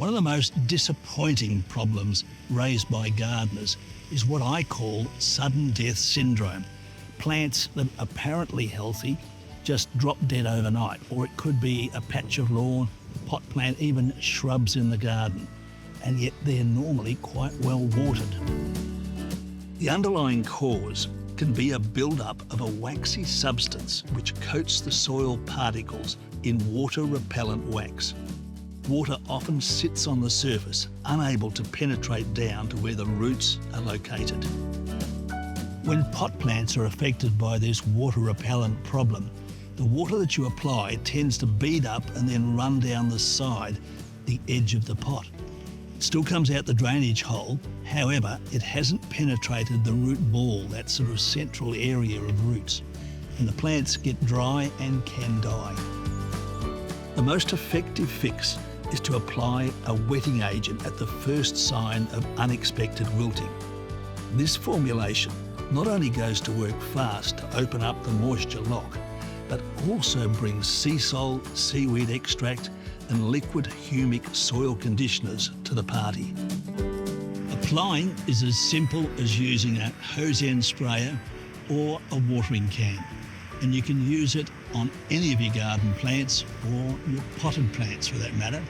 One of the most disappointing problems raised by gardeners is what I call sudden death syndrome. Plants that are apparently healthy just drop dead overnight, or it could be a patch of lawn, pot plant, even shrubs in the garden, and yet they're normally quite well watered. The underlying cause can be a build-up of a waxy substance which coats the soil particles in water-repellent wax. Water often sits on the surface, unable to penetrate down to where the roots are located. When pot plants are affected by this water-repellent problem, the water that you apply tends to bead up and then run down the side, the edge of the pot. It still comes out the drainage hole, however, it hasn't penetrated the root ball, that sort of central area of roots, and the plants get dry and can die. The most effective fix is to apply a wetting agent at the first sign of unexpected wilting. This formulation not only goes to work fast to open up the moisture lock, but also brings Seasol, seaweed extract and liquid humic soil conditioners to the party. Applying is as simple as using a hose end sprayer or a watering can, and you can use it on any of your garden plants or your potted plants for that matter.